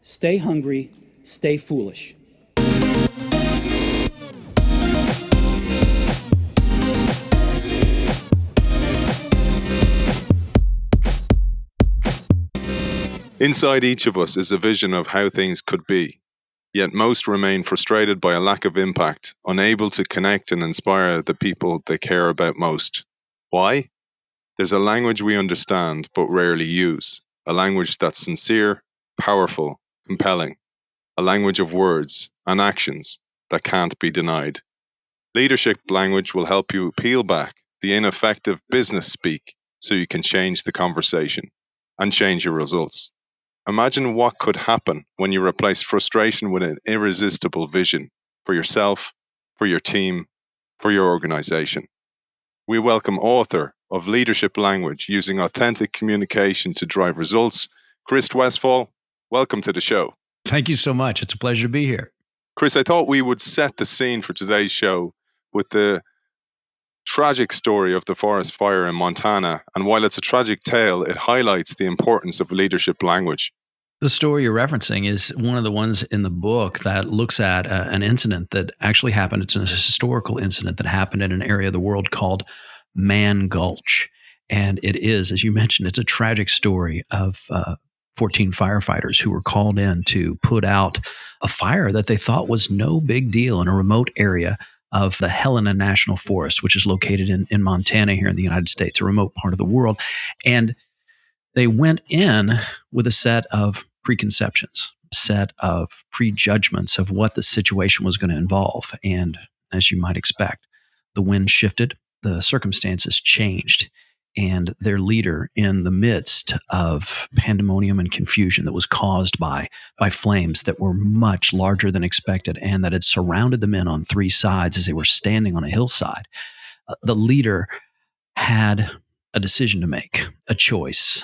Stay hungry, stay foolish. Inside each of us is a vision of how things could be, yet most remain frustrated by a lack of impact, unable to connect and inspire the people they care about most. Why? There's a language we understand but rarely use, a language that's sincere, powerful, compelling, a language of words and actions that can't be denied. Leadership language will help you peel back the ineffective business speak so you can change the conversation and change your results. Imagine what could happen when you replace frustration with an irresistible vision for yourself, for your team, for your organization. We welcome author of Leadership Language, Using Authentic Communication to Drive Results, Chris Westfall. Welcome to the show. Thank you so much. It's a pleasure to be here. Chris, I thought we would set the scene for today's show with the tragic story of the forest fire in Montana. And while it's a tragic tale, it highlights the importance of leadership language. The story you're referencing is one of the ones in the book that looks at an incident that actually happened. It's a historical incident that happened in an area of the world called Man Gulch. And it is, as you mentioned, it's a tragic story of 14 firefighters who were called in to put out a fire that they thought was no big deal in a remote area of the Helena National Forest, which is located in Montana here in the United States, a remote part of the world. And they went in with a set of preconceptions, a set of prejudgments of what the situation was going to involve. And as you might expect, the wind shifted, the circumstances changed, and their leader, in the midst of pandemonium and confusion that was caused by flames that were much larger than expected and that had surrounded the men on three sides as they were standing on a hillside, the leader had a decision to make, a choice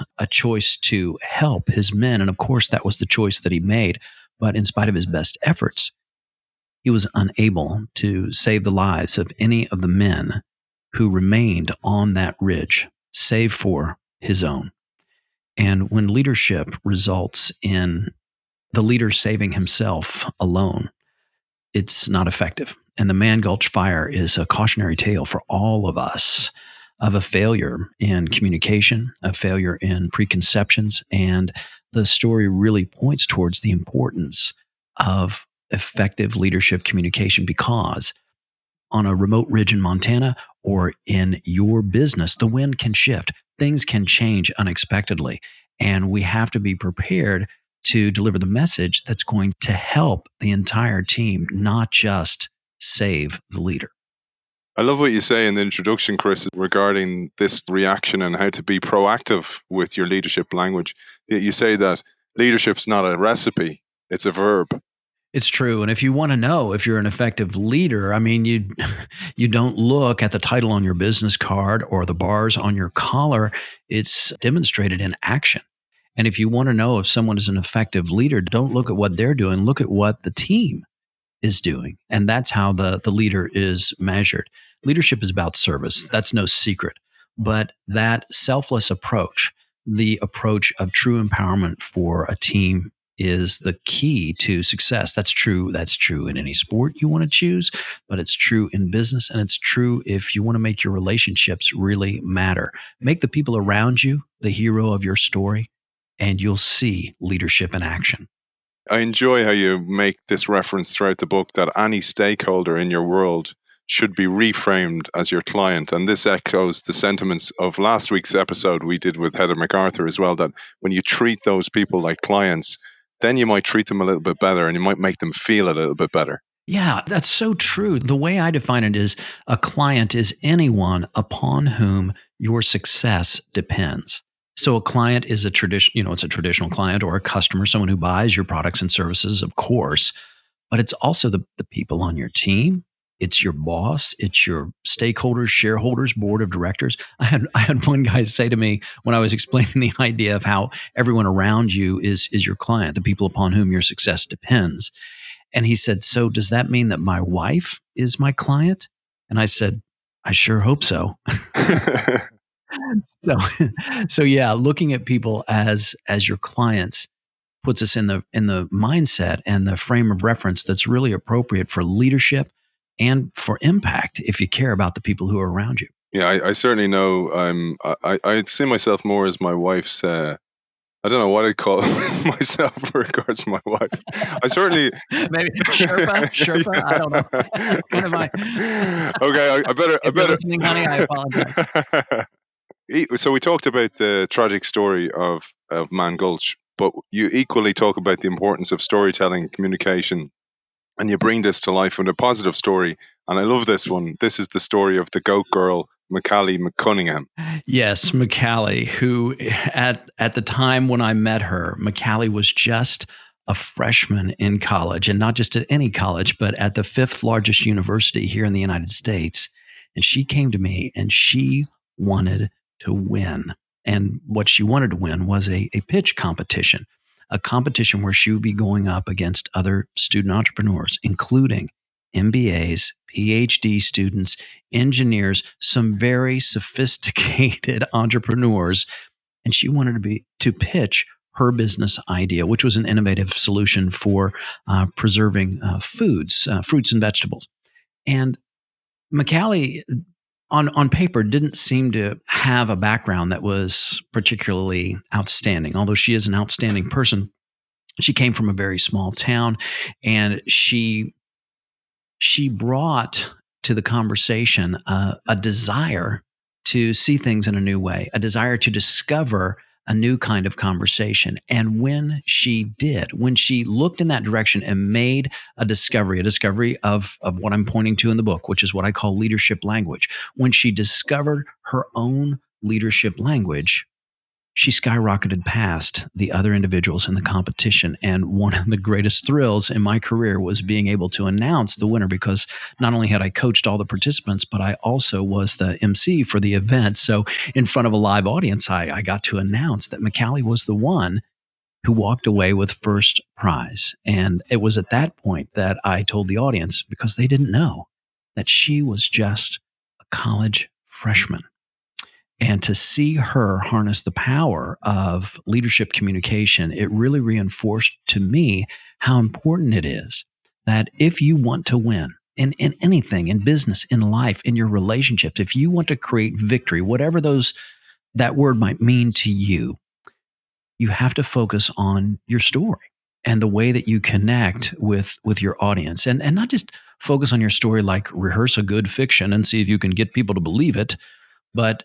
to help his men. And of course, that was the choice that he made. But in spite of his best efforts, he was unable to save the lives of any of the men who remained on that ridge, save for his own. And when leadership results in the leader saving himself alone, it's not effective. And the Man Gulch fire is a cautionary tale for all of us of a failure in communication, a failure in preconceptions. And the story really points towards the importance of effective leadership communication, because on a remote ridge in Montana or in your business, the wind can shift. Things can change unexpectedly. And we have to be prepared to deliver the message that's going to help the entire team, not just save the leader. I love what you say in the introduction, Chris, regarding this reaction and how to be proactive with your leadership language. You say that leadership's not a recipe, it's a verb. It's true. And if you want to know if you're an effective leader, I mean, you don't look at the title on your business card or the bars on your collar. It's demonstrated in action. And if you want to know if someone is an effective leader, don't look at what they're doing, look at what the team is doing. And that's how the leader is measured. Leadership is about service. That's no secret. But that selfless approach, the approach of true empowerment for a team, is the key to success. That's true in any sport you want to choose, but it's true in business, and it's true if you want to make your relationships really matter. Make the people around you the hero of your story, and you'll see leadership in action. I enjoy how you make this reference throughout the book that any stakeholder in your world should be reframed as your client. And this echoes the sentiments of last week's episode we did with Heather MacArthur as well, that when you treat those people like clients, then you might treat them a little bit better and you might make them feel a little bit better. Yeah, that's so true. The way I define it is a client is anyone upon whom your success depends. So a client is it's a traditional client or a customer, someone who buys your products and services, of course, but it's also the people on your team. It's your boss, it's your stakeholders, shareholders, board of directors. I had one guy say to me when I was explaining the idea of how everyone around you is your client, the people upon whom your success depends. And he said, "So does that mean that my wife is my client?" And I said, "I sure hope so." So yeah, looking at people as your clients puts us in the mindset and the frame of reference that's really appropriate for leadership and for impact if you care about the people who are around you. Yeah, I certainly know. I see myself more as my wife's. I don't know what I'd call myself with regards to my wife. I certainly maybe Sherpa. Yeah. I don't know. What am I? Okay, I better. If you're listening, honey, I apologize. So we talked about the tragic story of Man Gulch, but you equally talk about the importance of storytelling, communication, and you bring this to life with a positive story. And I love this one. This is the story of the goat girl, McCunningham. Yes, McCallie, who at the time when I met her, McCallie was just a freshman in college, and not just at any college, but at the fifth largest university here in the United States. And she came to me and she wanted to win. And what she wanted to win was a pitch competition, a competition where she would be going up against other student entrepreneurs, including MBAs, PhD students, engineers, some very sophisticated entrepreneurs. And she wanted to pitch her business idea, which was an innovative solution for preserving fruits and vegetables. And McCallie, on paper, didn't seem to have a background that was particularly outstanding. Although she is an outstanding person, she came from a very small town, and she brought to the conversation a desire to see things in a new way, a desire to discover a new kind of conversation. And when she did, when she looked in that direction and made a discovery of what I'm pointing to in the book, which is what I call leadership language, when she discovered her own leadership language, she skyrocketed past the other individuals in the competition. And one of the greatest thrills in my career was being able to announce the winner, because not only had I coached all the participants, but I also was the MC for the event. So in front of a live audience, I got to announce that McCallie was the one who walked away with first prize. And it was at that point that I told the audience, because they didn't know, that she was just a college freshman. And to see her harness the power of leadership communication, it really reinforced to me how important it is that if you want to win in anything, in business, in life, in your relationships, if you want to create victory, whatever that word might mean to you, you have to focus on your story and the way that you connect with your audience. And not just focus on your story like rehearse a good fiction and see if you can get people to believe it, but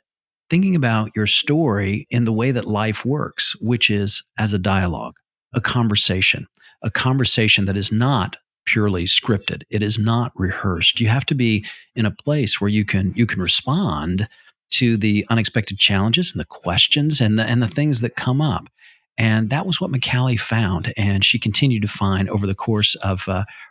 thinking about your story in the way that life works, which is as a dialogue, a conversation that is not purely scripted. It is not rehearsed. You have to be in a place where you can respond to the unexpected challenges and the questions and the things that come up. And that was what McCallie found, and she continued to find over the course of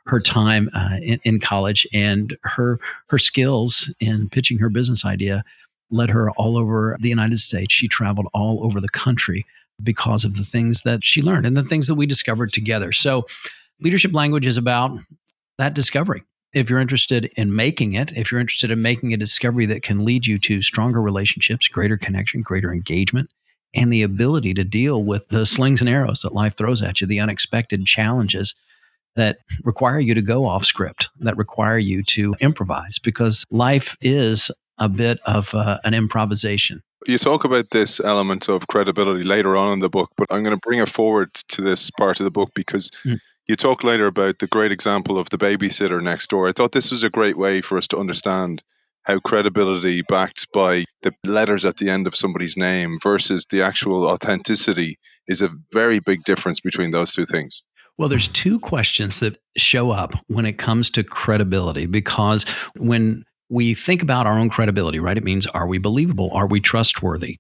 her time in college, and her skills in pitching her business idea led her all over the United States. She traveled all over the country because of the things that she learned and the things that we discovered together. So leadership language is about that discovery. If you're interested in making it, if you're interested in making a discovery that can lead you to stronger relationships, greater connection, greater engagement, and the ability to deal with the slings and arrows that life throws at you, the unexpected challenges that require you to go off script, that require you to improvise, because life is a bit of an improvisation. You talk about this element of credibility later on in the book, but I'm going to bring it forward to this part of the book because you talk later about the great example of the babysitter next door. I thought this was a great way for us to understand how credibility backed by the letters at the end of somebody's name versus the actual authenticity is a very big difference between those two things. Well, there's two questions that show up when it comes to credibility, because when we think about our own credibility, right? It means, are we believable? Are we trustworthy?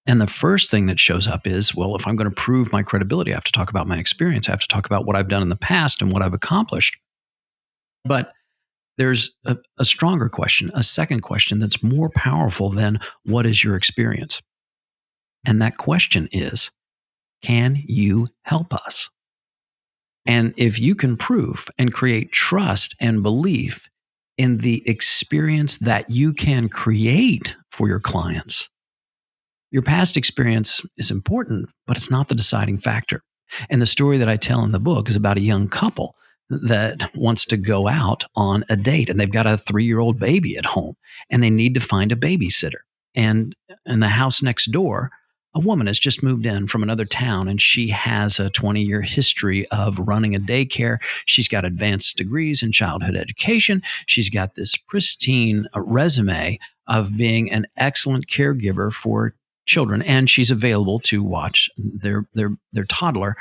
And the first thing that shows up is, well, if I'm going to prove my credibility, I have to talk about my experience. I have to talk about what I've done in the past and what I've accomplished. But there's a stronger question, a second question that's more powerful than what is your experience? And that question is, can you help us? And if you can prove and create trust and belief in the experience that you can create for your clients, your past experience is important, but it's not the deciding factor. And the story that I tell in the book is about a young couple that wants to go out on a date, and they've got a 3-year-old baby at home, and they need to find a babysitter. And in the house next door, a woman has just moved in from another town, and she has a 20-year history of running a daycare. She's got advanced degrees in childhood education. She's got this pristine resume of being an excellent caregiver for children, and she's available to watch their toddler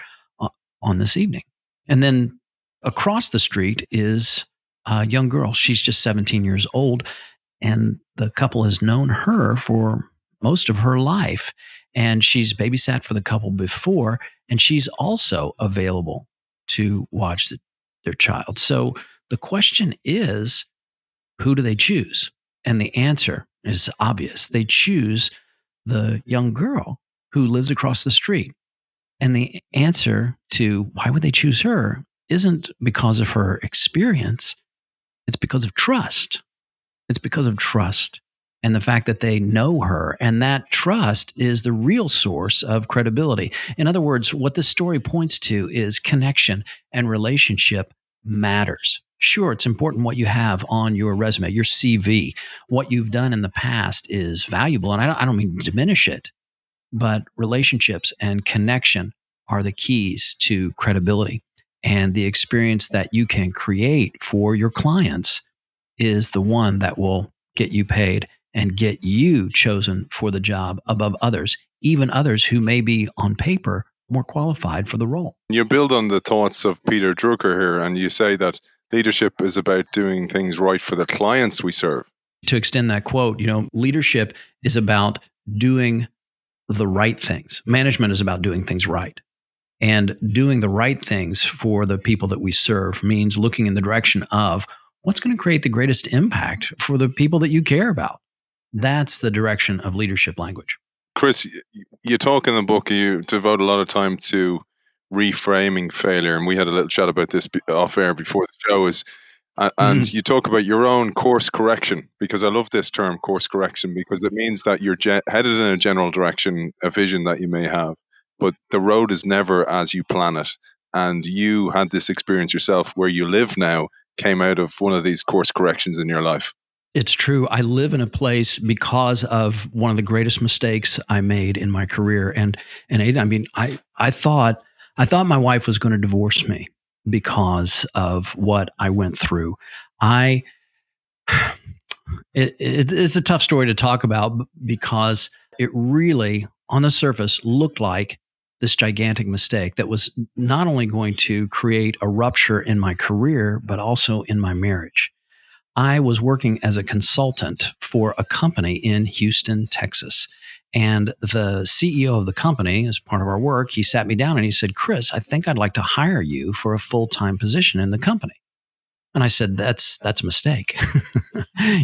on this evening. And then across the street is a young girl. She's just 17 years old, and the couple has known her for most of her life. And she's babysat for the couple before, and she's also available to watch their child. So the question is, who do they choose? And the answer is obvious. They choose the young girl who lives across the street. And the answer to why would they choose her isn't because of her experience. It's because of trust. It's because of trust and the fact that they know her. And that trust is the real source of credibility. In other words, what this story points to is connection and relationship matters. Sure, it's important what you have on your resume, your CV. What you've done in the past is valuable. And I don't mean to diminish it, but relationships and connection are the keys to credibility. And the experience that you can create for your clients is the one that will get you paid and get you chosen for the job above others, even others who may be on paper more qualified for the role. You build on the thoughts of Peter Drucker here, and you say that leadership is about doing things right for the clients we serve. To extend that quote, leadership is about doing the right things. Management is about doing things right. And doing the right things for the people that we serve means looking in the direction of what's going to create the greatest impact for the people that you care about. That's the direction of leadership language. Chris, you talk in the book, you devote a lot of time to reframing failure. And we had a little chat about this off air before the show. And you talk about your own course correction, because I love this term, course correction, because it means that you're headed in a general direction, a vision that you may have, but the road is never as you plan it. And you had this experience yourself where you live now came out of one of these course corrections in your life. It's true. I live in a place because of one of the greatest mistakes I made in my career. And Aidan, I thought my wife was going to divorce me because of what I went through. It's a tough story to talk about because it really, on the surface, looked like this gigantic mistake that was not only going to create a rupture in my career, but also in my marriage. I was working as a consultant for a company in Houston, Texas. And the CEO of the company, as part of our work, he sat me down and he said, "Chris, I think I'd like to hire you for a full-time position in the company." And I said, that's a mistake.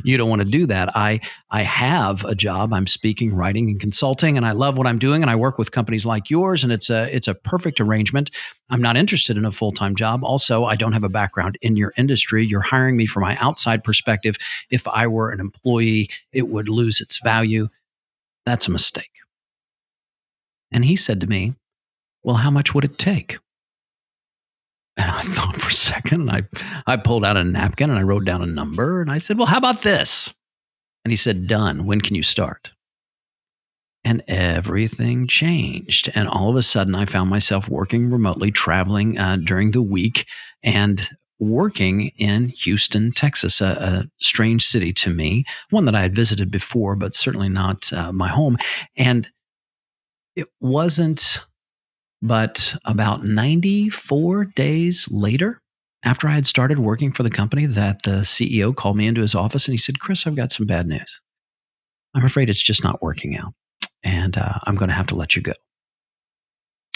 You don't want to do that. I have a job. I'm speaking, writing, and consulting, and I love what I'm doing. And I work with companies like yours, and it's a perfect arrangement. I'm not interested in a full-time job. Also, I don't have a background in your industry. You're hiring me from my outside perspective. If I were an employee, it would lose its value. That's a mistake. And he said to me, "Well, how much would it take?" And I thought for a second, and I pulled out a napkin and I wrote down a number. And I said, "Well, how about this?" And he said, "Done. When can you start?" And everything changed. And all of a sudden, I found myself working remotely, traveling during the week, and working in Houston, Texas, a strange city to me, one that I had visited before, but certainly not my home. And it wasn't but about 94 days later, after I had started working for the company, that the CEO called me into his office and he said, "Chris, I've got some bad news. I'm afraid it's just not working out, and I'm going to have to let you go."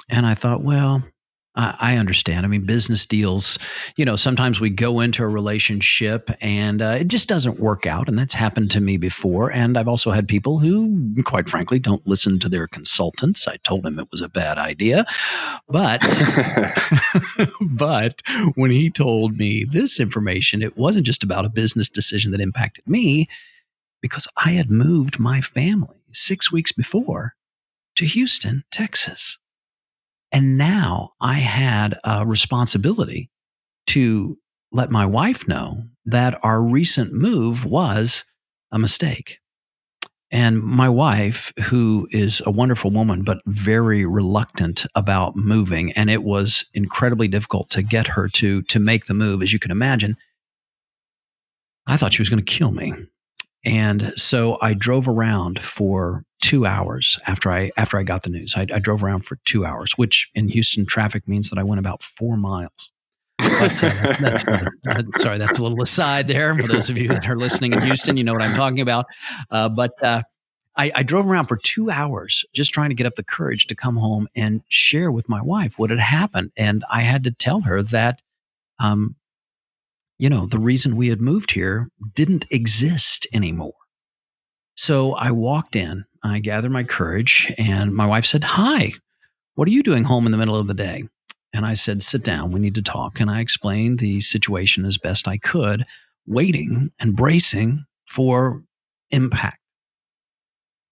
And I thought, well, I understand. I mean, business deals, sometimes we go into a relationship and it just doesn't work out. And that's happened to me before. And I've also had people who, quite frankly, don't listen to their consultants. I told him it was a bad idea. But, but when he told me this information, it wasn't just about a business decision that impacted me, because I had moved my family 6 weeks before to Houston, Texas. And now I had a responsibility to let my wife know that our recent move was a mistake. And my wife, who is a wonderful woman, but very reluctant about moving, and it was incredibly difficult to get her to make the move, as you can imagine. I thought she was going to kill me. And so I drove around for 2 hours after I got the news. I drove around for 2 hours, which in Houston traffic means that I went about 4 miles. But that's sorry, that's a little aside there. For those of you that are listening in Houston, you know what I'm talking about. But I drove around for 2 hours just trying to get up the courage to come home and share with my wife what had happened. And I had to tell her that, um, the reason we had moved here didn't exist anymore. So I walked in, I gathered my courage, and my wife said, "Hi, what are you doing home in the middle of the day?" And I said, "Sit down, we need to talk." And I explained the situation as best I could, waiting and bracing for impact.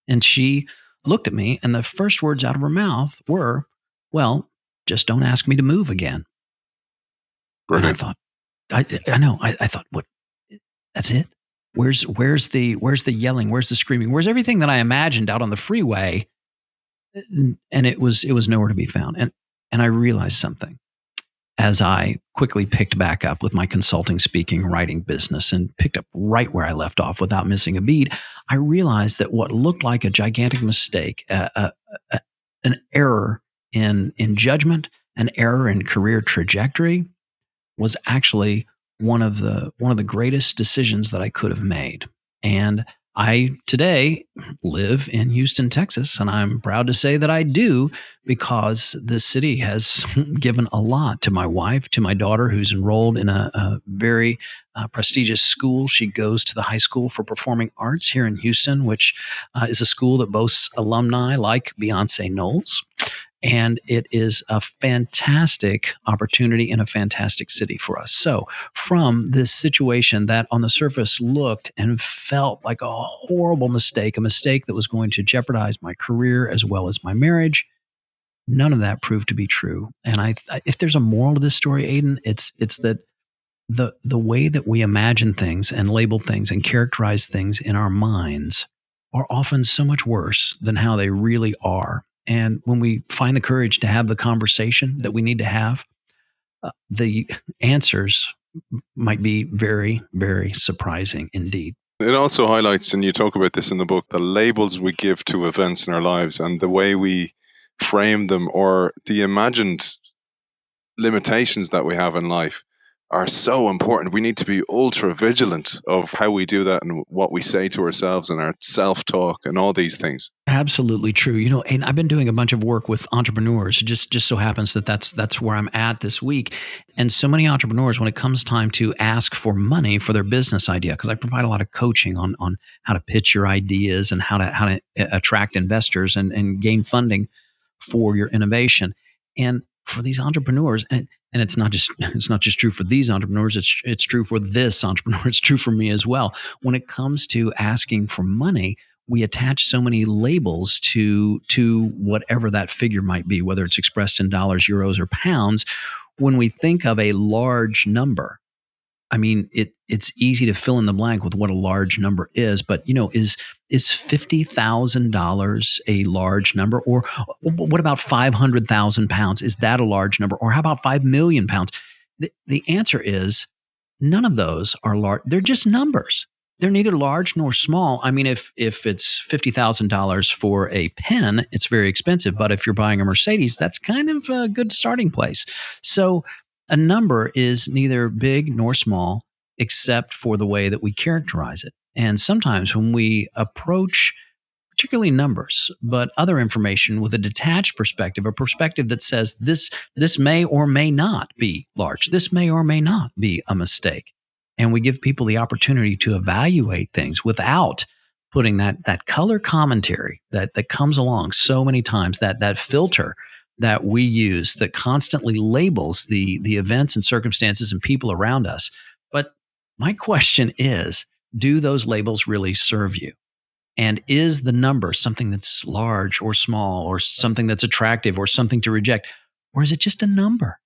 And she looked at me, and the first words out of her mouth were, "Well, just don't ask me to move again." And I Brilliant. thought, I know. I thought, what? That's it? Where's the yelling? Where's the screaming? Where's everything that I imagined out on the freeway? And it was nowhere to be found. And I realized something as I quickly picked back up with my consulting, speaking, writing business and picked up right where I left off without missing a beat. I realized that what looked like a gigantic mistake, an error in judgment, an error in career trajectory, was actually one of the greatest decisions that I could have made. And I today live in Houston, Texas, and I'm proud to say that I do, because the city has given a lot to my wife, to my daughter, who's enrolled in a very prestigious school. She goes to the High School for Performing Arts here in Houston, which is a school that boasts alumni like Beyonce Knowles. And it is a fantastic opportunity in a fantastic city for us. So, from this situation that on the surface looked and felt like a horrible mistake, a mistake that was going to jeopardize my career as well as my marriage, none of that proved to be true. And if there's a moral to this story, Aidan, it's that the way that we imagine things and label things and characterize things in our minds are often so much worse than how they really are. And when we find the courage to have the conversation that we need to have, the answers might be very, very surprising indeed. It also highlights, and you talk about this in the book, the labels we give to events in our lives and the way we frame them, or the imagined limitations that we have in life, are so important. We need to be ultra vigilant of how we do that and what we say to ourselves and our self-talk and all these things. Absolutely true. And I've been doing a bunch of work with entrepreneurs. It just so happens that that's where I'm at this week. And so many entrepreneurs, when it comes time to ask for money for their business idea, because I provide a lot of coaching on how to pitch your ideas and how to attract investors and gain funding for your innovation. And for these entrepreneurs, and it's not just true for these entrepreneurs, it's true for this entrepreneur, it's true for me as well. When it comes to asking for money, we attach so many labels to whatever that figure might be, whether it's expressed in dollars, euros, or pounds. When we think of a large number, I mean, it's easy to fill in the blank with what a large number is, but is $50,000 a large number? Or what about 500,000 pounds? Is that a large number? Or how about 5 million pounds? The answer is none of those are large. They're just numbers. They're neither large nor small. I mean, if it's $50,000 for a pen, it's very expensive. But if you're buying a Mercedes, that's kind of a good starting place. So a number is neither big nor small, except for the way that we characterize it. And sometimes when we approach particularly numbers, but other information with a detached perspective, a perspective that says this may or may not be large, this may or may not be a mistake. And we give people the opportunity to evaluate things without putting that color commentary that comes along so many times, that filter that we use that constantly labels the events and circumstances and people around us. But my question is, do those labels really serve you? And is the number something that's large or small or something that's attractive or something to reject? Or is it just a number?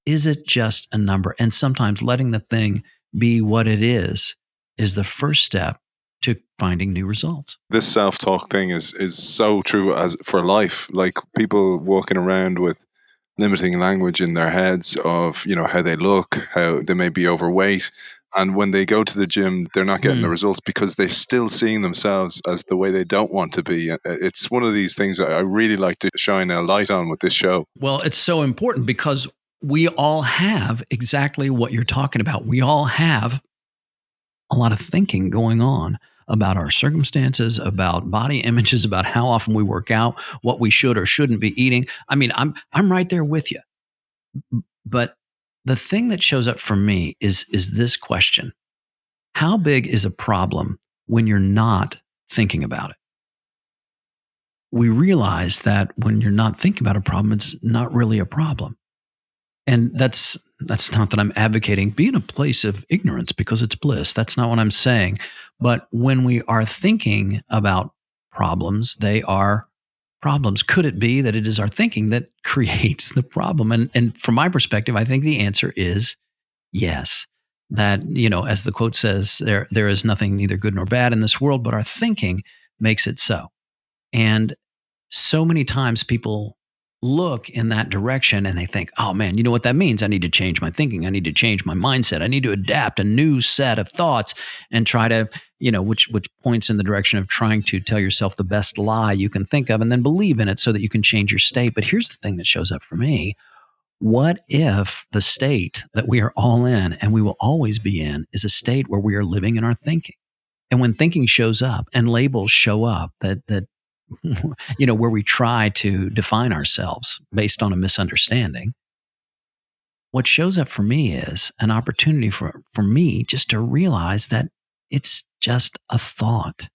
Is it just a number? And sometimes letting the thing be what it is the first step to finding new results. This self-talk thing is so true as for life. Like people walking around with limiting language in their heads of, how they look, how they may be overweight. And when they go to the gym, they're not getting the results because they're still seeing themselves as the way they don't want to be. It's one of these things I really like to shine a light on with this show. Well, it's so important because we all have exactly what you're talking about. We all have a lot of thinking going on about our circumstances, about body images, about how often we work out, what we should or shouldn't be eating. I mean, I'm right there with you. But the thing that shows up for me is this question. How big is a problem when you're not thinking about it? We realize that when you're not thinking about a problem, it's not really a problem. And that's not that I'm advocating be in a place of ignorance because it's bliss. That's not what I'm saying. But when we are thinking about problems, they are problems. Could it be that it is our thinking that creates the problem? And from my perspective, I think the answer is yes. That, as the quote says, there is nothing neither good nor bad in this world, but our thinking makes it so. And so many times people look in that direction and they think, oh man, you know what that means? I need to change my thinking. I need to change my mindset. I need to adapt a new set of thoughts and try to, which points in the direction of trying to tell yourself the best lie you can think of and then believe in it so that you can change your state. But here's the thing that shows up for me. What if the state that we are all in and we will always be in is a state where we are living in our thinking? And when thinking shows up and labels show up that where we try to define ourselves based on a misunderstanding, what shows up for me is an opportunity for me just to realize that it's just a thought,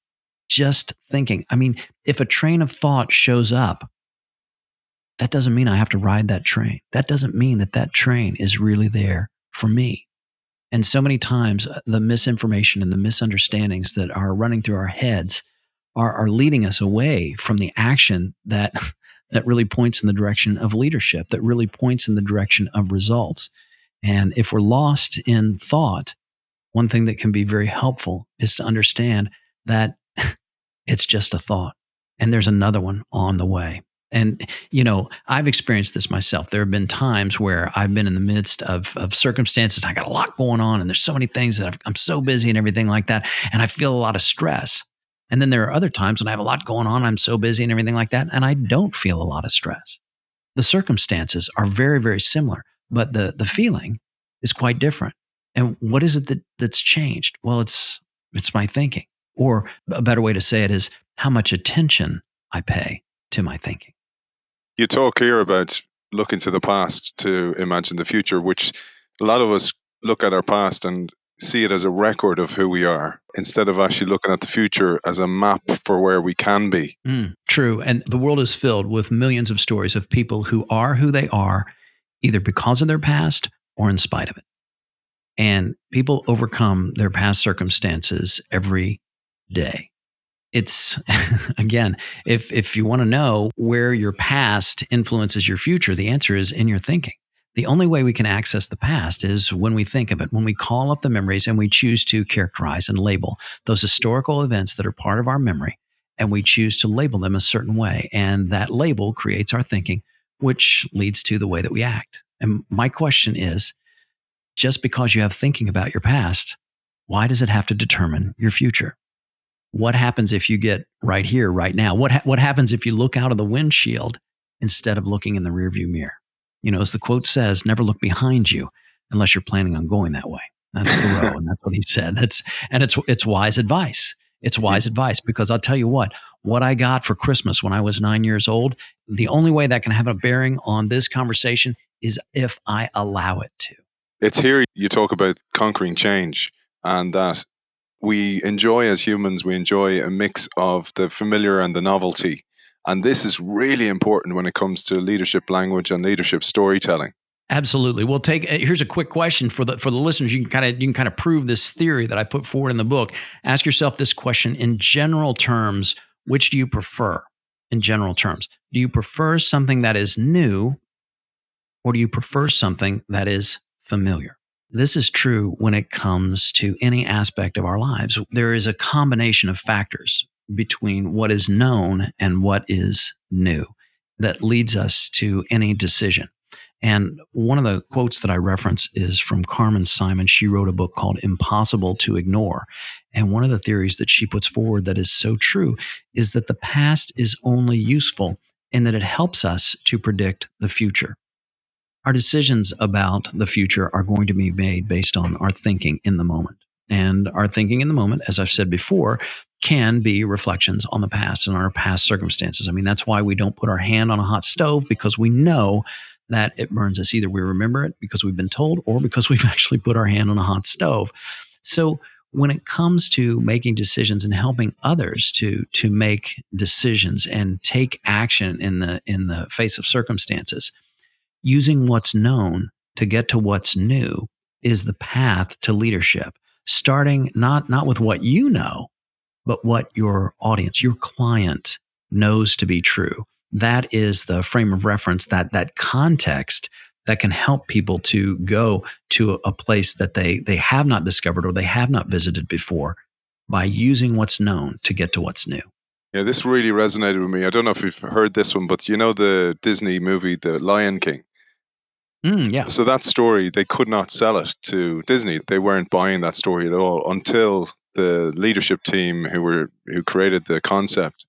just thinking. I mean, if a train of thought shows up, that doesn't mean I have to ride that train. That doesn't mean that train is really there for me. And so many times the misinformation and the misunderstandings that are running through our heads are leading us away from the action that really points in the direction of leadership, that really points in the direction of results. And if we're lost in thought, one thing that can be very helpful is to understand that it's just a thought and there's another one on the way. And, I've experienced this myself. There have been times where I've been in the midst of circumstances. I got a lot going on and there's so many things that I'm so busy and everything like that. And I feel a lot of stress. And then there are other times when I have a lot going on, I'm so busy and everything like that, and I don't feel a lot of stress. The circumstances are very, very similar, but the feeling is quite different. And what is it that's changed? Well, it's my thinking. Or a better way to say it is how much attention I pay to my thinking. You talk here about looking to the past to imagine the future, which a lot of us look at our past and see it as a record of who we are instead of actually looking at the future as a map for where we can be. True. And the world is filled with millions of stories of people who are who they are, either because of their past or in spite of it. And people overcome their past circumstances every day. It's, again, if you want to know where your past influences your future, the answer is in your thinking. The only way we can access the past is when we think of it, when we call up the memories and we choose to characterize and label those historical events that are part of our memory, and we choose to label them a certain way. And that label creates our thinking, which leads to the way that we act. And my question is, just because you have thinking about your past, why does it have to determine your future? What happens if you get right here, right now? What happens if you look out of the windshield instead of looking in the rearview mirror? As the quote says, never look behind you unless you're planning on going that way. That's Thoreau, and that's what he said. It's wise advice. It's wise advice because I'll tell you what I got for Christmas when I was 9 years old, the only way that can have a bearing on this conversation is if I allow it to. It's here you talk about conquering change, and that we enjoy as humans, we enjoy a mix of the familiar and the novelty. And this is really important when it comes to leadership language and leadership storytelling. Absolutely. We'll here's a quick question for the listeners. You can kind of prove this theory that I put forward in the book. Ask yourself this question in general terms. Which do you prefer in general terms? Do you prefer something that is new or do you prefer something that is familiar? This is true when it comes to any aspect of our lives. There is a combination of factors between what is known and what is new that leads us to any decision. And one of the quotes that I reference is from Carmen Simon. She wrote a book called Impossible to Ignore. And one of the theories that she puts forward that is so true is that the past is only useful in that it helps us to predict the future. Our decisions about the future are going to be made based on our thinking in the moment. And our thinking in the moment, as I've said before, can be reflections on the past and our past circumstances. I mean, that's why we don't put our hand on a hot stove, because we know that it burns us. Either we remember it because we've been told or because we've actually put our hand on a hot stove. So when it comes to making decisions and helping others to make decisions and take action in the face of circumstances, using what's known to get to what's new is the path to leadership, starting not with what you know, but what your audience, your client knows to be true. That is the frame of reference, that context that can help people to go to a place that they have not discovered or they have not visited before by using what's known to get to what's new. Yeah, this really resonated with me. I don't know if you've heard this one, but you know the Disney movie, The Lion King? Yeah. So that story, they could not sell it to Disney. They weren't buying that story at all until the leadership team who created the concept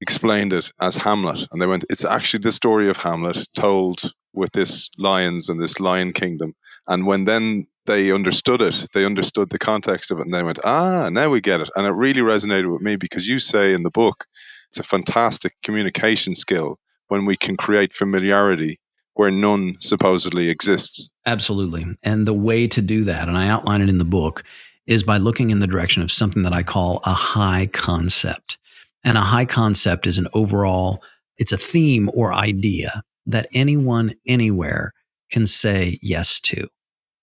explained it as Hamlet. And they went, it's actually the story of Hamlet told with this lions and this lion kingdom. And when then they understood it, they understood the context of it, and they went, now we get it. And it really resonated with me, because you say in the book, it's a fantastic communication skill when we can create familiarity where none supposedly exists. Absolutely. And the way to do that, and I outline it in the book, is by looking in the direction of something that I call a high concept. And a high concept is it's a theme or idea that anyone, anywhere can say yes to.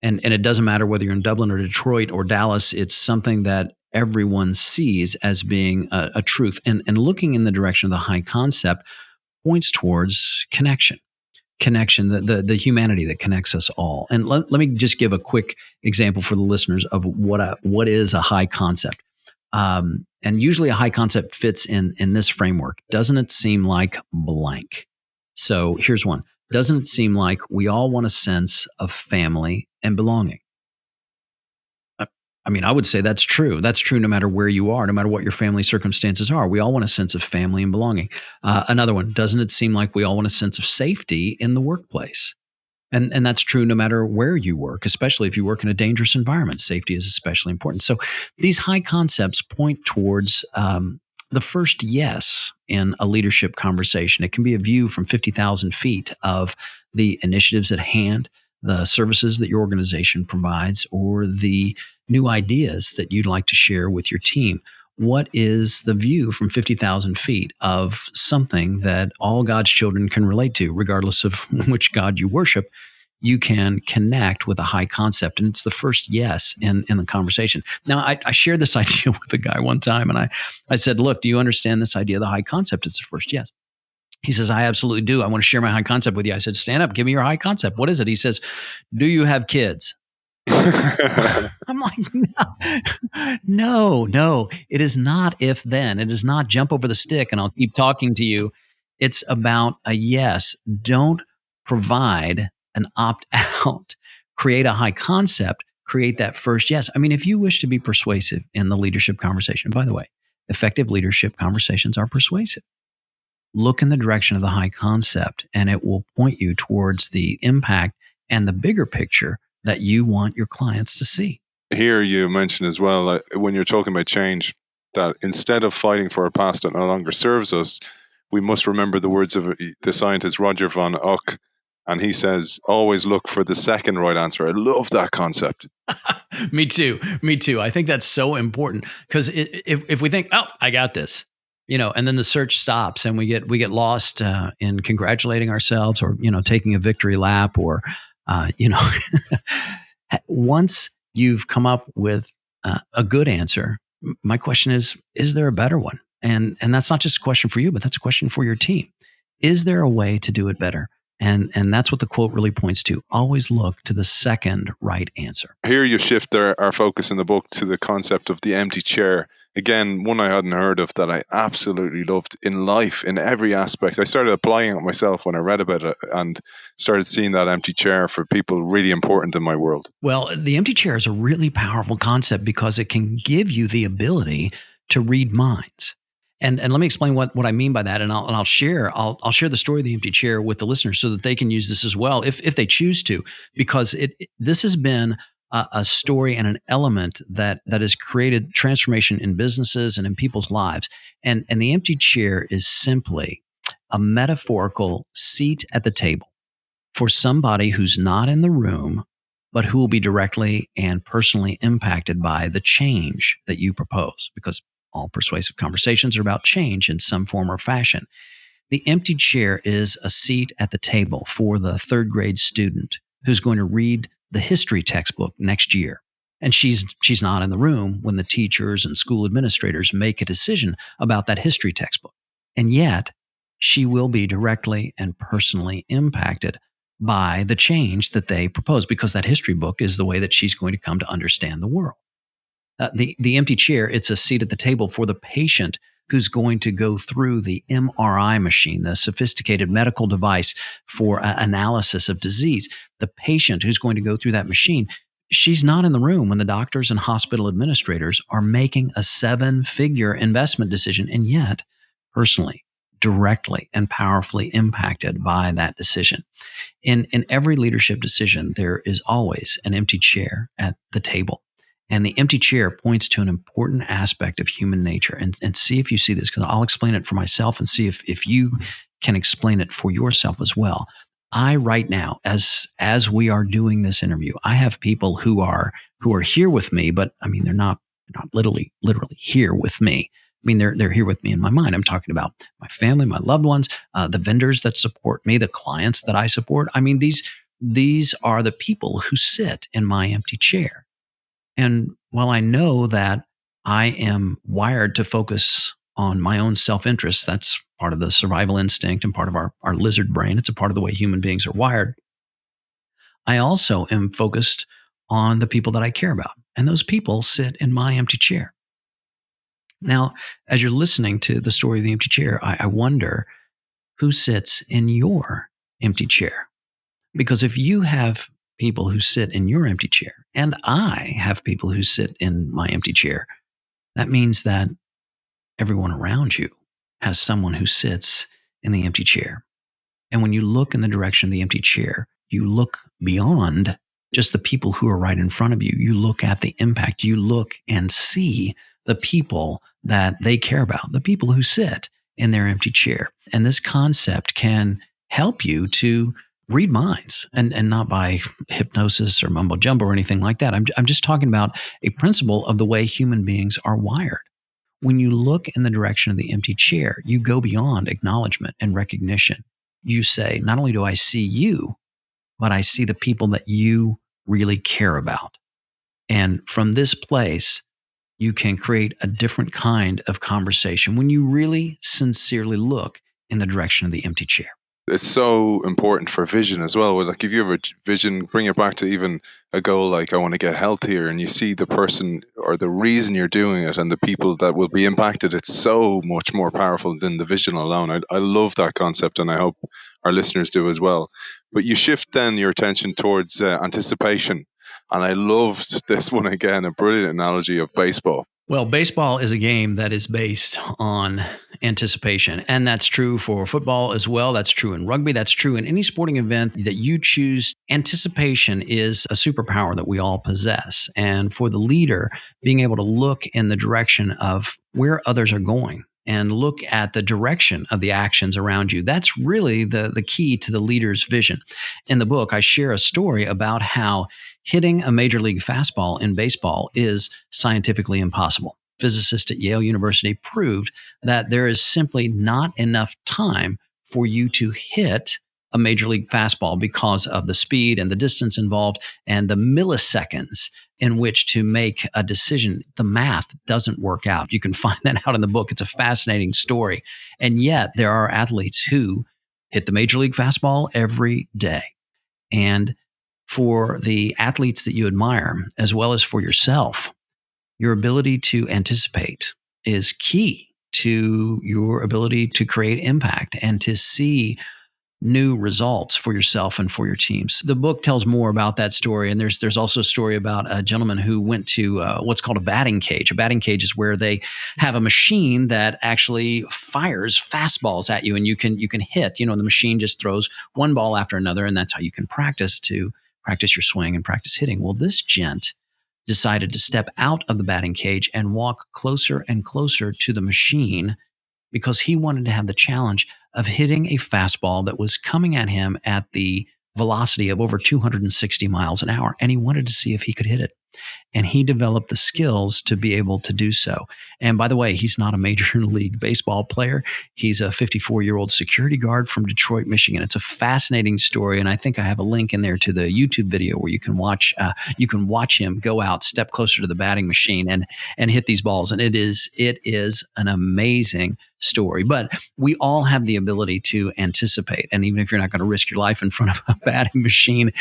And it doesn't matter whether you're in Dublin or Detroit or Dallas, it's something that everyone sees as being a truth. And looking in the direction of the high concept points towards connection, the humanity that connects us all. And let me just give a quick example for the listeners of what is a high concept. And usually a high concept fits in this framework. Doesn't it seem like blank? So here's one. Doesn't it seem like we all want a sense of family and belonging? I mean, I would say that's true. That's true no matter where you are, no matter what your family circumstances are. We all want a sense of family and belonging. Another one, doesn't it seem like we all want a sense of safety in the workplace? And that's true no matter where you work, especially if you work in a dangerous environment. Safety is especially important. So these high concepts point towards the first yes in a leadership conversation. It can be a view from 50,000 feet of the initiatives at hand, the services that your organization provides, or the new ideas that you'd like to share with your team. What is the view from 50,000 feet of something that all God's children can relate to, regardless of which God you worship? You can connect with a high concept. And it's the first yes in the conversation. Now, I shared this idea with a guy one time, and I said, look, do you understand this idea of the high concept? It's the first yes. He says, I absolutely do. I want to share my high concept with you. I said, stand up, give me your high concept. What is it? He says, do you have kids? I'm like, no, it is not if then. It is not jump over the stick and I'll keep talking to you. It's about a yes. Don't provide an opt out. Create a high concept, create that first yes. I mean, if you wish to be persuasive in the leadership conversation, by the way, effective leadership conversations are persuasive. Look in the direction of the high concept, and it will point you towards the impact and the bigger picture that you want your clients to see. Here you mentioned as well, when you're talking about change, that instead of fighting for a past that no longer serves us, we must remember the words of the scientist Roger von Uck, and he says, always look for the second right answer. I love that concept. Me too. I think that's so important, because if we think, oh, I got this, and then the search stops and we get lost in congratulating ourselves or, taking a victory lap or, once you've come up with a good answer, my question is there a better one? And that's not just a question for you, but that's a question for your team. Is there a way to do it better? And that's what the quote really points to. Always look to the second right answer. Here you shift our focus in the book to the concept of the empty chair. Again, one I hadn't heard of that I absolutely loved in life, in every aspect. I started applying it myself when I read about it and started seeing that empty chair for people really important in my world. Well, the empty chair is a really powerful concept because it can give you the ability to read minds. And let me explain what I mean by that. And I'll share the story of the empty chair with the listeners so that they can use this as well if they choose to, because this has been a story and an element that has created transformation in businesses and in people's lives. And the empty chair is simply a metaphorical seat at the table for somebody who's not in the room, but who will be directly and personally impacted by the change that you propose, because all persuasive conversations are about change in some form or fashion. The empty chair is a seat at the table for the third grade student who's going to read the history textbook next year. And she's not in the room when the teachers and school administrators make a decision about that history textbook. And yet, she will be directly and personally impacted by the change that they propose, because that history book is the way that she's going to come to understand the world. The empty chair, it's a seat at the table for the patient who's going to go through the MRI machine, the sophisticated medical device for analysis of disease. The patient who's going to go through that machine, she's not in the room when the doctors and hospital administrators are making a 7-figure investment decision, and yet personally, directly and powerfully impacted by that decision. In every leadership decision, there is always an empty chair at the table. And the empty chair points to an important aspect of human nature. And see if you see this, because I'll explain it for myself and see if you can explain it for yourself as well. I right now, as we are doing this interview, I have people who are here with me, but I mean they're not literally here with me. I mean they're here with me in my mind. I'm talking about my family, my loved ones, the vendors that support me, the clients that I support. I mean these are the people who sit in my empty chair. And while I know that I am wired to focus on my own self-interest, that's part of the survival instinct and part of our lizard brain. It's a part of the way human beings are wired. I also am focused on the people that I care about. And those people sit in my empty chair. Now, as you're listening to the story of the empty chair, I wonder who sits in your empty chair. Because if you have people who sit in your empty chair, and I have people who sit in my empty chair, that means that everyone around you has someone who sits in the empty chair. And when you look in the direction of the empty chair, you look beyond just the people who are right in front of you. You look at the impact. You look and see the people that they care about, the people who sit in their empty chair. And this concept can help you to read minds, and not by hypnosis or mumbo jumbo or anything like that. I'm just talking about a principle of the way human beings are wired. When you look in the direction of the empty chair, you go beyond acknowledgement and recognition. You say, not only do I see you, but I see the people that you really care about. And from this place, you can create a different kind of conversation when you really sincerely look in the direction of the empty chair. It's so important for vision as well. Like if you have a vision, bring it back to even a goal like I want to get healthier, and you see the person or the reason you're doing it and the people that will be impacted, it's so much more powerful than the vision alone. I love that concept, and I hope our listeners do as well. But you shift then your attention towards anticipation. And I loved this one again, a brilliant analogy of baseball. Well, baseball is a game that is based on anticipation. And that's true for football as well. That's true in rugby. That's true in any sporting event that you choose. Anticipation is a superpower that we all possess. And for the leader, being able to look in the direction of where others are going and look at the direction of the actions around you, that's really the key to the leader's vision. In the book, I share a story about how hitting a major league fastball in baseball is scientifically impossible. Physicists at Yale University proved that there is simply not enough time for you to hit a major league fastball because of the speed and the distance involved and the milliseconds in which to make a decision. The math doesn't work out. You can find that out in the book. It's a fascinating story. And yet there are athletes who hit the major league fastball every day. And for the athletes that you admire, as well as for yourself, your ability to anticipate is key to your ability to create impact and to see new results for yourself and for your teams. The book tells more about that story, and there's also a story about a gentleman who went to what's called a batting cage. A batting cage is where they have a machine that actually fires fastballs at you, and you can hit. And the machine just throws one ball after another, and that's how you can practice your swing and practice hitting. Well, this gent decided to step out of the batting cage and walk closer and closer to the machine because he wanted to have the challenge of hitting a fastball that was coming at him at the velocity of over 260 miles an hour. And he wanted to see if he could hit it. And he developed the skills to be able to do so. And by the way, he's not a major league baseball player. He's a 54-year-old security guard from Detroit, Michigan. It's a fascinating story. And I think I have a link in there to the YouTube video where you can watch him go out, step closer to the batting machine and hit these balls. And it is an amazing story. But we all have the ability to anticipate. And even if you're not going to risk your life in front of a batting machine,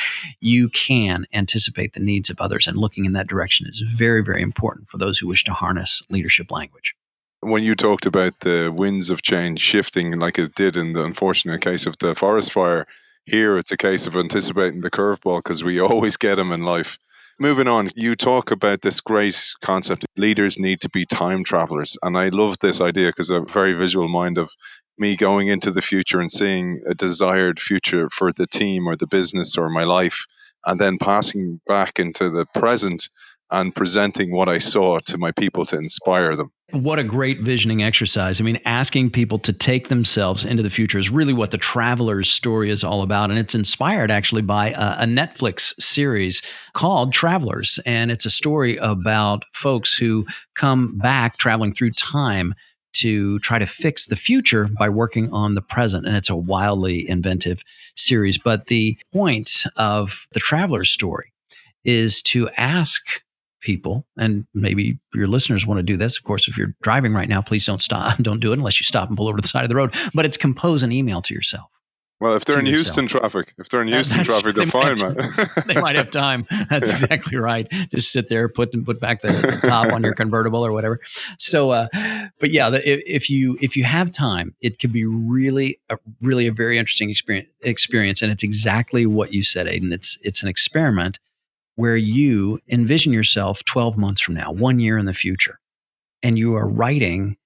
you can anticipate the needs of others. And looking in that direction is very, very important for those who wish to harness leadership language. When you talked about the winds of change shifting like it did in the unfortunate case of the forest fire, here it's a case of anticipating the curveball because we always get them in life. Moving on, you talk about this great concept. Leaders need to be time travelers. And I love this idea because I have a very visual mind of me going into the future and seeing a desired future for the team or the business or my life, and then passing back into the present and presenting what I saw to my people to inspire them. What a great visioning exercise. I mean, asking people to take themselves into the future is really what the Traveler's story is all about. And it's inspired actually by a Netflix series called Travelers. And it's a story about folks who come back traveling through time to try to fix the future by working on the present. And it's a wildly inventive series. But the point of the Traveler's story is to ask people, and maybe your listeners want to do this. Of course, if you're driving right now, please don't stop. Don't do it unless you stop and pull over to the side of the road. But it's compose an email to yourself. Well, if they're in Houston traffic, they're fine, man. They might have time. That's exactly right. Just sit there, put back the top on your convertible or whatever. So, but yeah, if you have time, it could be really a very interesting experience. And it's exactly what you said, Aidan. It's an experiment where you envision yourself 12 months from now, 1 year in the future, and you are writing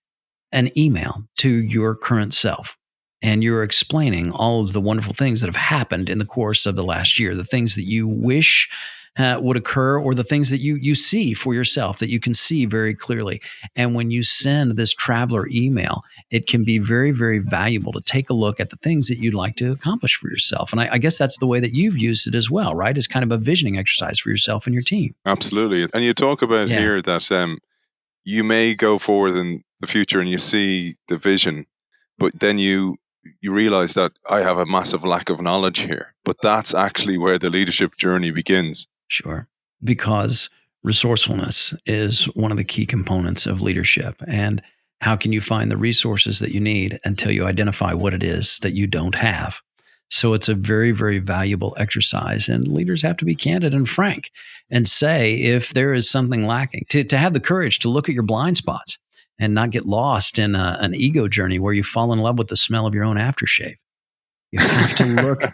an email to your current self. And you're explaining all of the wonderful things that have happened in the course of the last year, the things that you wish would occur, or the things that you see for yourself that you can see very clearly. And when you send this traveler email, it can be very, very valuable to take a look at the things that you'd like to accomplish for yourself. And I guess that's the way that you've used it as well, right? It's kind of a visioning exercise for yourself and your team. Absolutely. And you talk about here that you may go forward in the future and you see the vision, but then you realize that I have a massive lack of knowledge here. But that's actually where the leadership journey begins. Sure. Because resourcefulness is one of the key components of leadership. And how can you find the resources that you need until you identify what it is that you don't have? So it's a very, very valuable exercise. And leaders have to be candid and frank and say if there is something lacking, to have the courage to look at your blind spots and not get lost in an ego journey where you fall in love with the smell of your own aftershave. You have to look.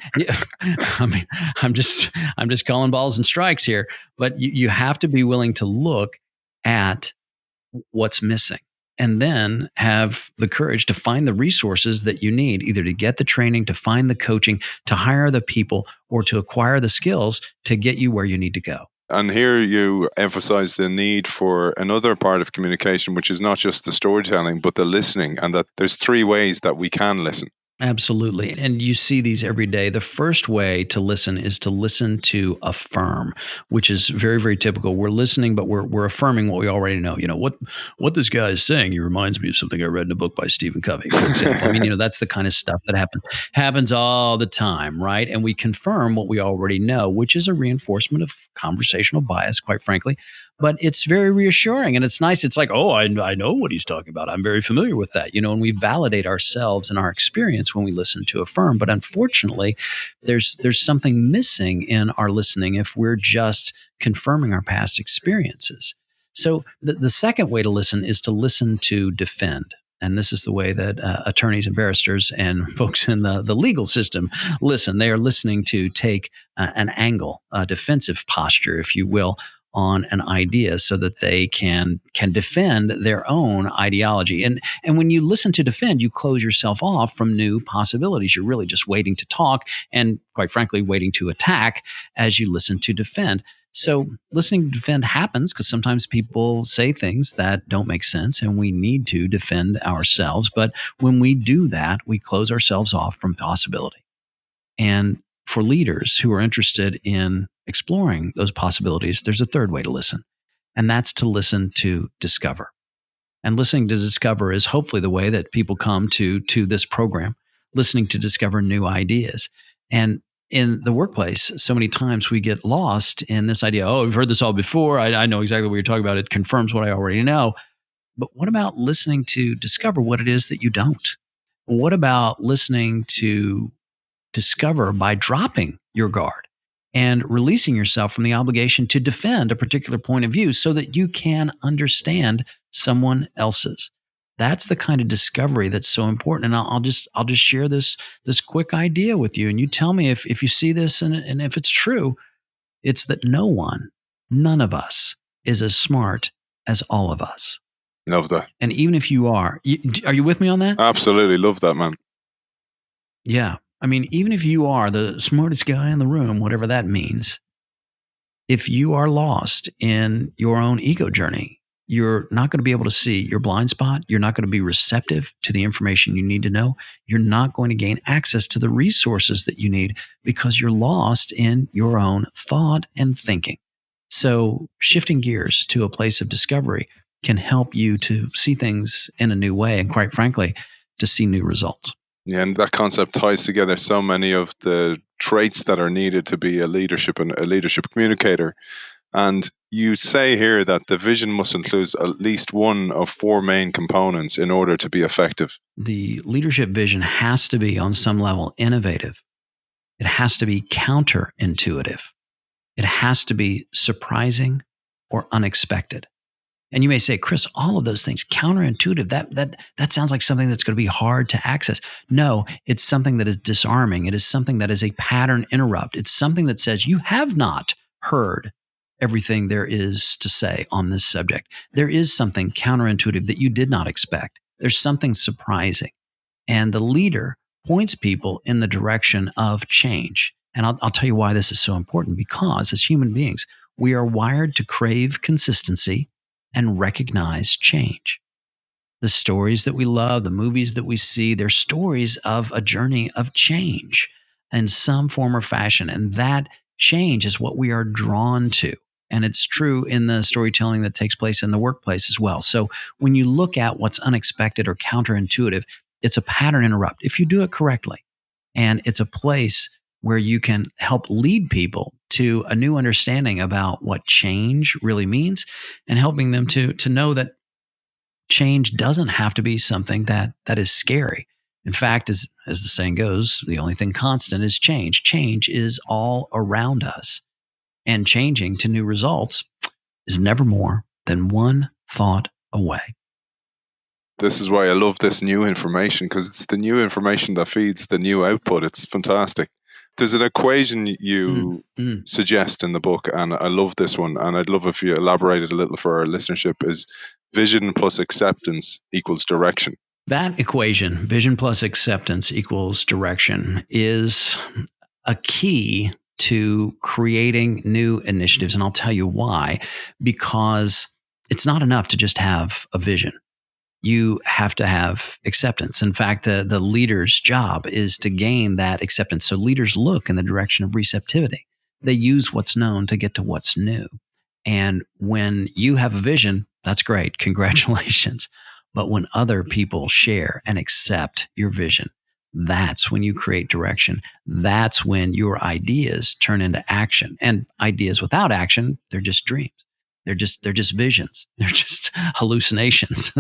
I mean, I'm just calling balls and strikes here, but you have to be willing to look at what's missing, and then have the courage to find the resources that you need, either to get the training, to find the coaching, to hire the people, or to acquire the skills to get you where you need to go. And here you emphasize the need for another part of communication, which is not just the storytelling, but the listening, and that there's 3 ways that we can listen. Absolutely. And you see these every day. The first way to listen is to listen to affirm, which is very, very typical. We're listening, but we're affirming what we already know. You know, what this guy is saying, he reminds me of something I read in a book by Stephen Covey, for example. I mean, that's the kind of stuff that happens all the time, right? And we confirm what we already know, which is a reinforcement of conversational bias, quite frankly. but it's very reassuring and it's nice. It's like, oh, I know what he's talking about. I'm very familiar with that, and we validate ourselves and our experience when we listen to affirm. But unfortunately, there's something missing in our listening if we're just confirming our past experiences. So the second way to listen is to listen to defend. And this is the way that attorneys and barristers and folks in the legal system listen. They are listening to take an angle, a defensive posture, if you will, on an idea so that they can defend their own ideology. And when you listen to defend, you close yourself off from new possibilities. You're really just waiting to talk and, quite frankly, waiting to attack as you listen to defend. So listening to defend happens because sometimes people say things that don't make sense and we need to defend ourselves. But when we do that, we close ourselves off from possibility. And for leaders who are interested in exploring those possibilities, there's a third way to listen, and that's to listen to discover. And listening to discover is hopefully the way that people come to this program, listening to discover new ideas. And in the workplace, so many times we get lost in this idea, oh, we've heard this all before. I know exactly what you're talking about. It confirms what I already know. But what about listening to discover what it is that you don't? What about listening to discover by dropping your guard and releasing yourself from the obligation to defend a particular point of view so that you can understand someone else's? That's the kind of discovery that's so important. And I'll just share this quick idea with you. And you tell me if you see this and if it's true. It's that none of us is as smart as all of us. Love that. And even if you are you with me on that? Absolutely. Love that, man. Yeah. I mean, even if you are the smartest guy in the room, whatever that means, if you are lost in your own ego journey, you're not going to be able to see your blind spot. You're not going to be receptive to the information you need to know. You're not going to gain access to the resources that you need because you're lost in your own thought and thinking. So shifting gears to a place of discovery can help you to see things in a new way and, quite frankly, to see new results. Yeah, and that concept ties together so many of the traits that are needed to be a leadership communicator. And you say here that the vision must include at least one of four main components in order to be effective. The leadership vision has to be on some level innovative. It has to be counterintuitive. It has to be surprising or unexpected. And you may say, Chris, all of those things, counterintuitive, that sounds like something that's going to be hard to access. No, it's something that is disarming. It is something that is a pattern interrupt. It's something that says you have not heard everything there is to say on this subject. There is something counterintuitive that you did not expect. There's something surprising. And the leader points people in the direction of change. And I'll tell you why this is so important, because as human beings, we are wired to crave consistency and recognize change. The stories that we love, the movies that we see, they're stories of a journey of change in some form or fashion. And that change is what we are drawn to. And it's true in the storytelling that takes place in the workplace as well. So when you look at what's unexpected or counterintuitive, it's a pattern interrupt if you do it correctly. And it's a place where you can help lead people to a new understanding about what change really means and helping them to know that change doesn't have to be something that is scary. In fact, as the saying goes, the only thing constant is change. Change is all around us. And changing to new results is never more than one thought away. This is why I love this new information, because it's the new information that feeds the new output. It's fantastic. There's an equation you suggest in the book, and I love this one, and I'd love if you elaborated a little for our listenership, is vision plus acceptance equals direction. That equation, vision plus acceptance equals direction, is a key to creating new initiatives. And I'll tell you why. Because it's not enough to just have a vision. You have to have acceptance. In fact, the leader's job is to gain that acceptance. So leaders look in the direction of receptivity. They use what's known to get to what's new. And when you have a vision, that's great. Congratulations. But when other people share and accept your vision, that's when you create direction. That's when your ideas turn into action. And ideas without action, they're just dreams. They're just visions. They're just hallucinations.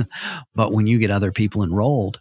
But when you get other people enrolled,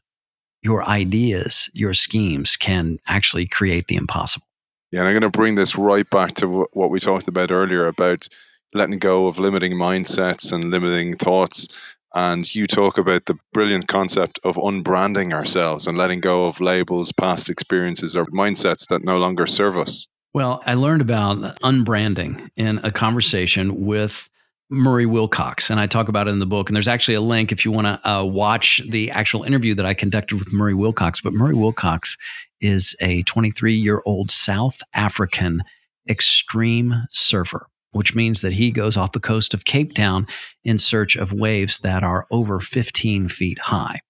your ideas, your schemes can actually create the impossible. Yeah, and I'm going to bring this right back to what we talked about earlier about letting go of limiting mindsets and limiting thoughts. And you talk about the brilliant concept of unbranding ourselves and letting go of labels, past experiences, or mindsets that no longer serve us. Well, I learned about unbranding in a conversation with Murray Wilcox, and I talk about it in the book. And there's actually a link if you want to watch the actual interview that I conducted with Murray Wilcox. But Murray Wilcox is a 23-year-old South African extreme surfer, which means that he goes off the coast of Cape Town in search of waves that are over 15 feet high.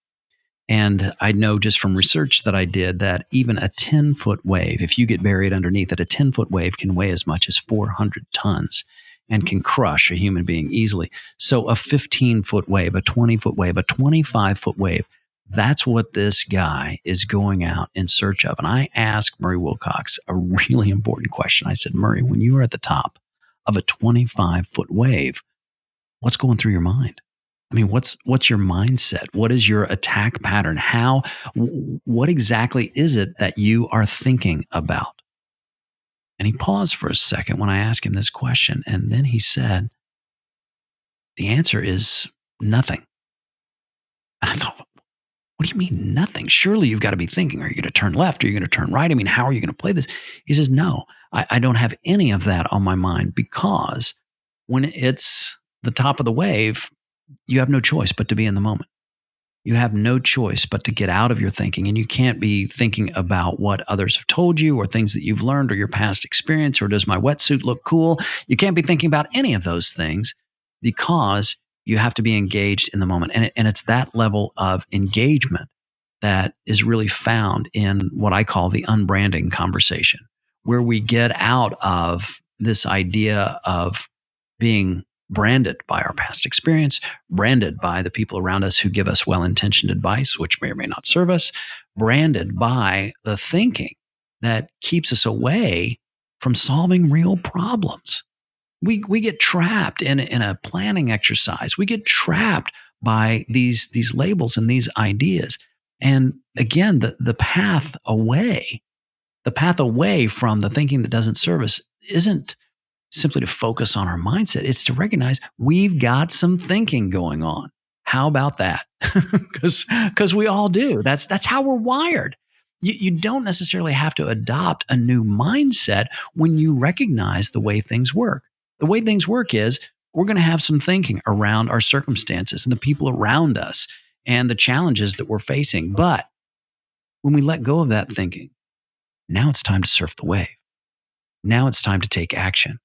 And I know just from research that I did that even a 10-foot wave, if you get buried underneath it, a 10-foot wave can weigh as much as 400 tons and can crush a human being easily. So a 15-foot wave, a 20-foot wave, a 25-foot wave, that's what this guy is going out in search of. And I asked Murray Wilcox a really important question. I said, Murray, when you are at the top of a 25-foot wave, what's going through your mind? I mean, what's your mindset? What is your attack pattern? What exactly is it that you are thinking about? And he paused for a second when I asked him this question. And then he said, the answer is nothing. And I thought, what do you mean nothing? Surely you've got to be thinking, are you going to turn left? Are you going to turn right? I mean, how are you going to play this? He says, no, I don't have any of that on my mind, because when it's the top of the wave, you have no choice but to be in the moment. You have no choice but to get out of your thinking, and you can't be thinking about what others have told you or things that you've learned or your past experience or does my wetsuit look cool? You can't be thinking about any of those things because you have to be engaged in the moment. And it's that level of engagement that is really found in what I call the unbranding conversation, where we get out of this idea of being branded by our past experience, branded by the people around us who give us well-intentioned advice, which may or may not serve us, branded by the thinking that keeps us away from solving real problems. We get trapped in a planning exercise. We get trapped by these labels and these ideas. And again, the path away from the thinking that doesn't serve us isn't simply to focus on our mindset. It's to recognize we've got some thinking going on. How about that? Because we all do. That's how we're wired. You don't necessarily have to adopt a new mindset when you recognize the way things work. The way things work is we're going to have some thinking around our circumstances and the people around us and the challenges that we're facing. But when we let go of that thinking, now it's time to surf the wave. Now it's time to take action.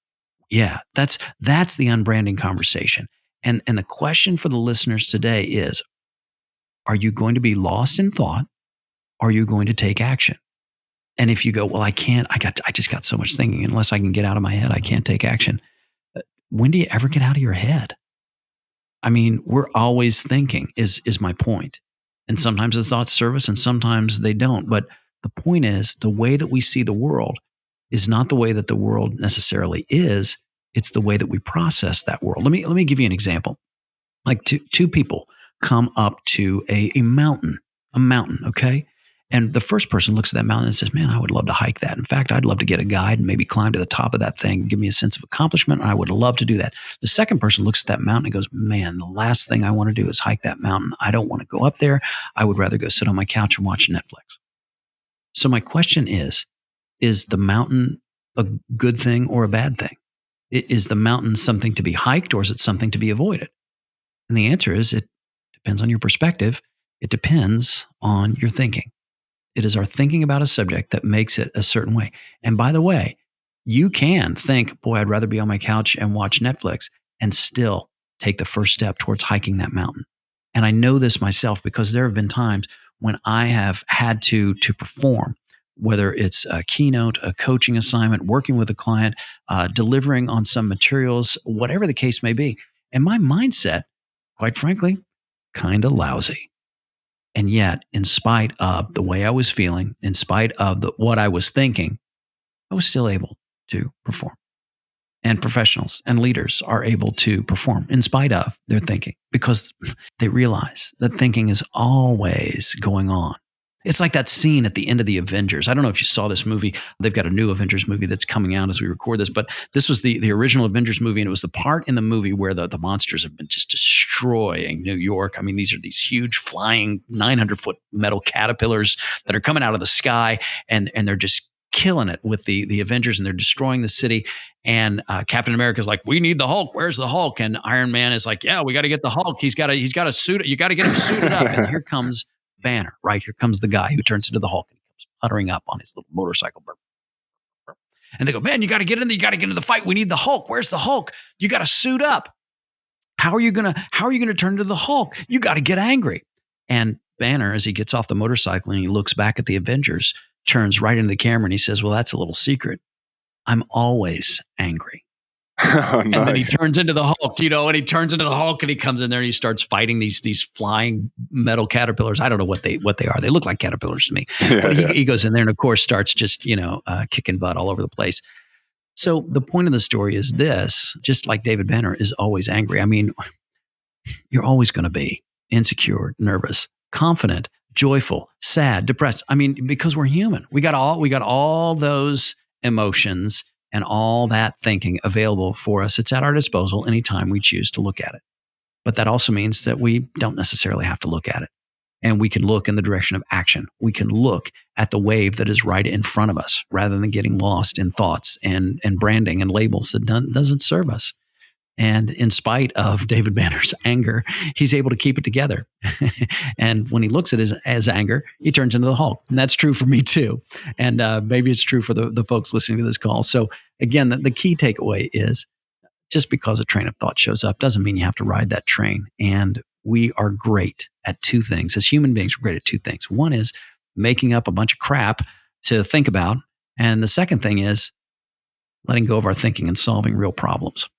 Yeah, that's the unbranding conversation. And the question for the listeners today is, are you going to be lost in thought? Or are you going to take action? And if you go, well, I can't, I just got so much thinking, unless I can get out of my head, I can't take action. When do you ever get out of your head? I mean, we're always thinking is my point. And sometimes the thoughts serve us and sometimes they don't. But the point is, the way that we see the world is not the way that the world necessarily is. It's the way that we process that world. Let me give you an example. Like two people come up to a mountain, okay? And the first person looks at that mountain and says, man, I would love to hike that. In fact, I'd love to get a guide and maybe climb to the top of that thing, give me a sense of accomplishment. I would love to do that. The second person looks at that mountain and goes, man, the last thing I want to do is hike that mountain. I don't want to go up there. I would rather go sit on my couch and watch Netflix. So my question is the mountain a good thing or a bad thing? Is the mountain something to be hiked or is it something to be avoided? And the answer is it depends on your perspective. It depends on your thinking. It is our thinking about a subject that makes it a certain way. And by the way, you can think, boy, I'd rather be on my couch and watch Netflix and still take the first step towards hiking that mountain. And I know this myself because there have been times when I have had to perform, whether it's a keynote, a coaching assignment, working with a client, delivering on some materials, whatever the case may be. And my mindset, quite frankly, kind of lousy. And yet, in spite of the way I was feeling, in spite of what I was thinking, I was still able to perform. and professionals and leaders are able to perform in spite of their thinking because they realize that thinking is always going on. It's like that scene at the end of the Avengers. I don't know if you saw this movie. They've got a new Avengers movie that's coming out as we record this, but this was the original Avengers movie, and it was the part in the movie where the monsters have been just destroying New York. I mean, these are these huge flying 900-foot metal caterpillars that are coming out of the sky, and they're just killing it with the Avengers, and they're destroying the city. And Captain America's like, "We need the Hulk. Where's the Hulk?" And Iron Man is like, "Yeah, we got to get the Hulk. He's got a suit. You got to get him suited up." And here comes Banner, right? Here comes the guy who turns into the Hulk and he comes puttering up on his little motorcycle. And they go, "Man, you got to get in there. You got to get into the fight. We need the Hulk. Where's the Hulk? You got to suit up. How are you gonna turn into the Hulk? You got to get angry." And Banner, as he gets off the motorcycle and he looks back at the Avengers, turns right into the camera and he says, "Well, that's a little secret. I'm always angry." Oh, nice. And then he turns into the Hulk, and he turns into the Hulk and he comes in there and he starts fighting these flying metal caterpillars. I don't know what they are. They look like caterpillars to me. But he goes in there and of course starts just, kicking butt all over the place. So the point of the story is this: just like David Banner is always angry. I mean, you're always going to be insecure, nervous, confident, joyful, sad, depressed. I mean, because we're human. We got all those emotions and all that thinking available for us. It's at our disposal anytime we choose to look at it. But that also means that we don't necessarily have to look at it. And we can look in the direction of action. We can look at the wave that is right in front of us rather than getting lost in thoughts and branding and labels that doesn't serve us. And in spite of David Banner's anger, he's able to keep it together. And when he looks at his anger, he turns into the Hulk. And that's true for me too. And maybe it's true for the folks listening to this call. So again, the key takeaway is just because a train of thought shows up doesn't mean you have to ride that train. And we are great at two things. As human beings, we're great at two things. One is making up a bunch of crap to think about. And the second thing is letting go of our thinking and solving real problems.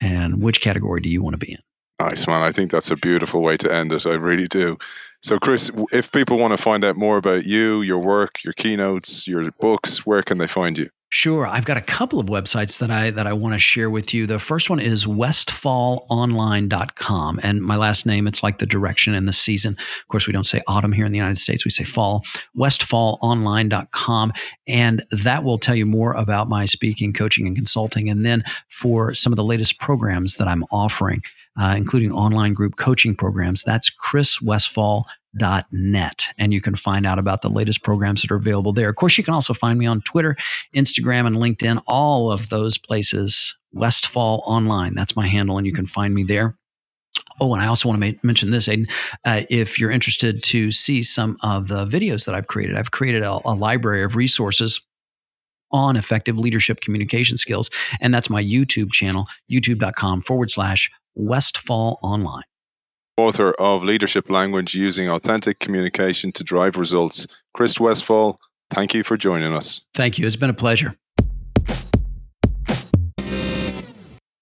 And which category do you want to be in? Nice, man. I think that's a beautiful way to end it. I really do. So, Chris, if people want to find out more about you, your work, your keynotes, your books, where can they find you? Sure. I've got a couple of websites that I want to share with you. The first one is westfallonline.com. And my last name, it's like the direction and the season. Of course, we don't say autumn here in the United States. We say fall. Westfallonline.com. And that will tell you more about my speaking, coaching, and consulting. And then for some of the latest programs that I'm offering, including online group coaching programs, that's chriswestfall.net. And you can find out about the latest programs that are available there. Of course, you can also find me on Twitter, Instagram, and LinkedIn, all of those places. Westfall Online, that's my handle, and you can find me there. Oh, and I also want to mention this, Aidan. If you're interested to see some of the videos that I've created a library of resources on effective leadership communication skills. And that's my YouTube channel, youtube.com/Westfall Online. Author of Leadership Language Using Authentic Communication to Drive Results, Chris Westfall, thank you for joining us. Thank you. It's been a pleasure.